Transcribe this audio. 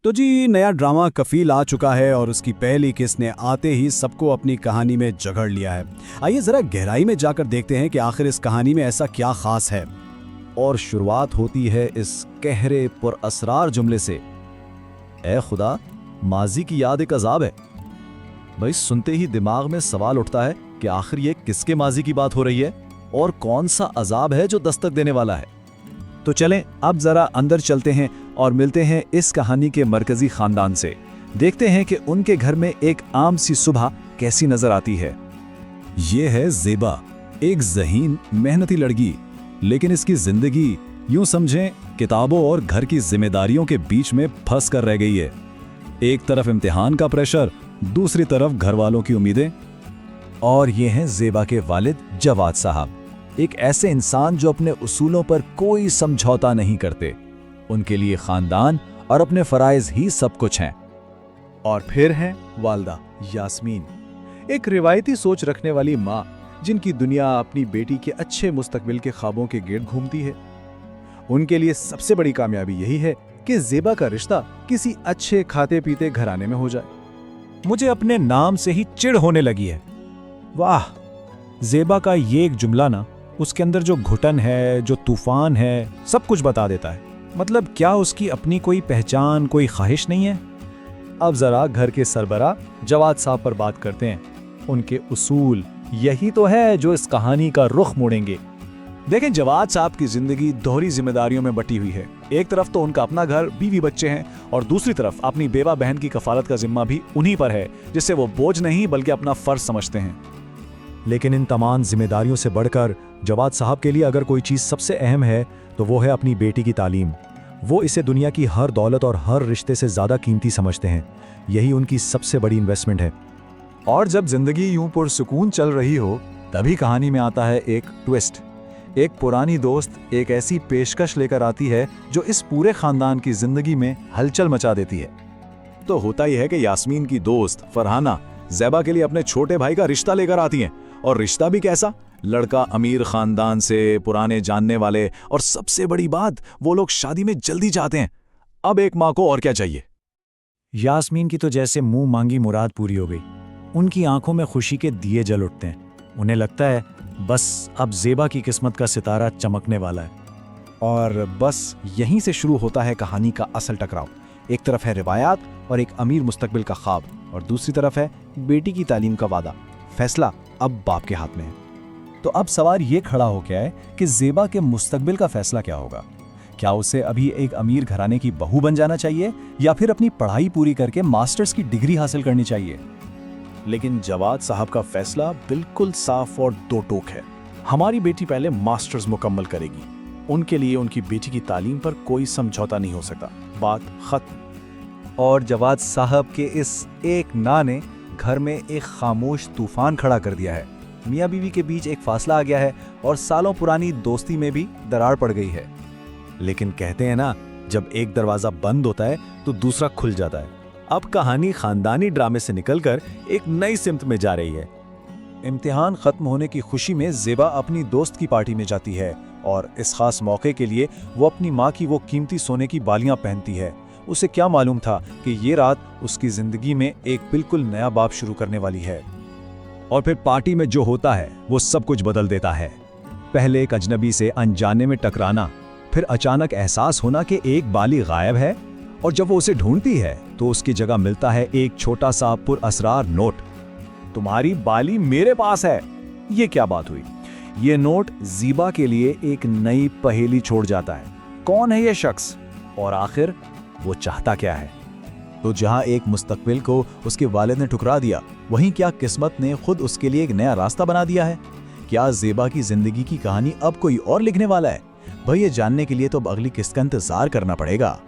तो जी नया ड्रामा कफील आ चुका है और उसकी पहली किस्त ने आते ही सबको अपनी कहानी में जकड़ लिया है। आइए जरा गहराई में जाकर देखते हैं कि आखिर इस कहानी में ऐसा क्या खास है। और शुरुआत होती है इस गहरे पुरअसरार जुमले से, ए खुदा, माजी की याद एक अजाब है। भाई सुनते ही दिमाग में सवाल उठता है कि आखिर ये किसके माजी की बात हो रही है और कौन सा अजाब है जो दस्तक देने वाला है। तो चलें अब जरा अंदर चलते हैं और मिलते हैं इस कहानी के मरकजी खानदान से। देखते हैं कि उनके घर में एक आम सी सुबह कैसी नजर आती है। ये है ज़ेबा, एक ज़हीन मेहनती लड़की, लेकिन इसकी जिंदगी यूं समझें किताबों और घर की जिम्मेदारियों के बीच में फंस कर रह गई है। एक तरफ इम्तिहान का प्रेशर, दूसरी तरफ घर वालों की उम्मीदें। और ये हैं ज़ेबा के वालिद जवाद साहब, एक ऐसे इंसान जो अपने उसूलों पर कोई समझौता नहीं करते। उनके लिए खानदान और अपने फराइज ही सब कुछ हैं। और फिर हैं वालदा यास्मीन, एक रिवायती सोच रखने वाली माँ जिनकी दुनिया अपनी बेटी के अच्छे मुस्तकबिल के ख्वाबों के गिर्द घूमती है। उनके लिए सबसे बड़ी कामयाबी यही है कि ज़ेबा का रिश्ता किसी अच्छे खाते पीते घराने में हो जाए। मुझे अपने नाम से ही चिढ़ होने लगी है। वाह, ज़ेबा का ये एक जुमला ना, उसके अंदर जो घुटन है, जो तूफान है, सब कुछ बता देता है। मतलब क्या उसकी अपनी कोई पहचान, कोई ख्वाहिश नहीं है? अब जरा घर के सरबरा जवाद साहब पर बात करते हैं। उनके उसूल यही तो है जो इस कहानी का रुख मोड़ेंगे। देखें, जवाद साहब की जिंदगी दोहरी जिम्मेदारियों में बटी हुई है। एक तरफ तो उनका अपना घर, बीवी बच्चे हैं, और दूसरी तरफ अपनी बेवा बहन की कफालत का जिम्मा भी उन्हीं पर है, जिससे वो बोझ नहीं बल्कि अपना फर्ज समझते हैं। लेकिन इन तमाम जिम्मेदारियों से बढ़कर जवाद साहब के लिए अगर कोई चीज़ सबसे अहम है तो वो है अपनी बेटी की तालीम। वो इसे दुनिया की हर दौलत और हर रिश्ते से ज़्यादा कीमती समझते हैं। यही उनकी सबसे बड़ी इन्वेस्टमेंट है। और जब जिंदगी यूं पुरसुकून चल रही हो, तभी कहानी में आता है एक ट्विस्ट। एक पुरानी दोस्त एक ऐसी पेशकश लेकर आती है जो इस पूरे खानदान की जिंदगी में हलचल मचा देती है। तो होता ही है कि यास्मीन की दोस्त फरहाना ज़ेबा के लिए अपने छोटे भाई का रिश्ता लेकर आती हैं। और रिश्ता भी कैसा? लड़का अमीर खानदान से, पुराने जानने वाले, और सबसे बड़ी बात, वो लोग शादी में जल्दी चाहते हैं। अब एक माँ को और क्या चाहिए? यास्मीन की तो जैसे मुंह मांगी मुराद पूरी हो गई। उनकी आंखों में खुशी के दिए जल उठते हैं। उन्हें लगता है बस अब ज़ेबा की किस्मत का सितारा चमकने वाला है। और बस यहीं से शुरू होता है कहानी का असल टकराव। एक तरफ है रिवायात और एक अमीर मुस्तकबिल का ख्वाब, और दूसरी तरफ है बेटी की तालीम का वादा। फैसला अब बाप के हाथ में है। तो अब सवाल ये खड़ा हो गया है कि ज़ेबा के मुस्तकबिल का फैसला क्या होगा? क्या उसे अभी एक अमीर घराने की बहू बन जाना चाहिए या फिर अपनी पढ़ाई पूरी करके मास्टर्स की डिग्री हासिल करनी चाहिए? लेकिन जवाद साहब का फैसला बिल्कुल साफ और दो टोक है। हमारी बेटी पहले मास्टर्स मुकम्मल करेगी। उनके लिए उनकी बेटी की तालीम पर कोई समझौता नहीं हो सकता। बात खत्म। और जवाद साहब के इस एक ना ने घर में एक खामोश तूफान खड़ा कर दिया है। मियाँ बीवी के बीच एक फासला आ गया है और सालों पुरानी दोस्ती में भी दरार पड़ गई है। लेकिन कहते हैं ना, जब एक दरवाजा बंद होता है तो दूसरा खुल जाता है। अब कहानी खानदानी ड्रामे से निकलकर एक नई सिमत में जा रही है। इम्तिहान खत्म होने की खुशी में ज़ेबा अपनी दोस्त की पार्टी में जाती है और इस खास मौके के लिए वो अपनी माँ की वो कीमती सोने की बालियां पहनती है। उसे क्या मालूम था कि ये रात उसकी जिंदगी में एक बिल्कुल नया बाब शुरू करने वाली है। और फिर पार्टी में जो होता है वो सब कुछ बदल देता है। पहले एक अजनबी से अनजाने में टकराना, फिर अचानक एहसास होना कि एक बाली गायब है, और जब वो उसे ढूंढती है तो उसकी जगह मिलता है एक छोटा सा पुरअसरार नोट। तुम्हारी बाली मेरे पास है। ये क्या बात हुई? ये नोट ज़ेबा के लिए एक नई पहेली छोड़ जाता है। कौन है ये शख्स और आखिर वो चाहता क्या है? तो जहां एक मुस्तकबिल को उसके वालिद ने ठुकरा दिया, वहीं क्या किस्मत ने खुद उसके लिए एक नया रास्ता बना दिया है? क्या ज़ेबा की जिंदगी की कहानी अब कोई और लिखने वाला है? भाई ये जानने के लिए तो अब अगली किस्त का इंतजार करना पड़ेगा।